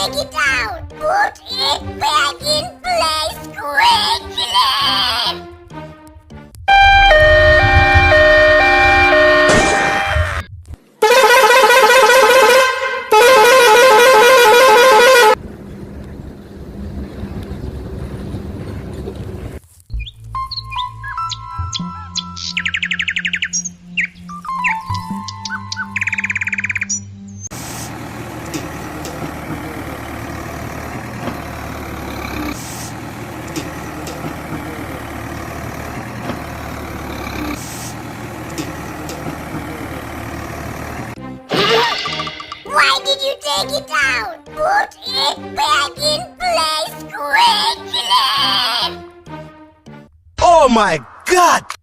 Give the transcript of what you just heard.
take it out? Put it back in place quickly! Why did you take it out? Put it back in place quickly! Oh my God!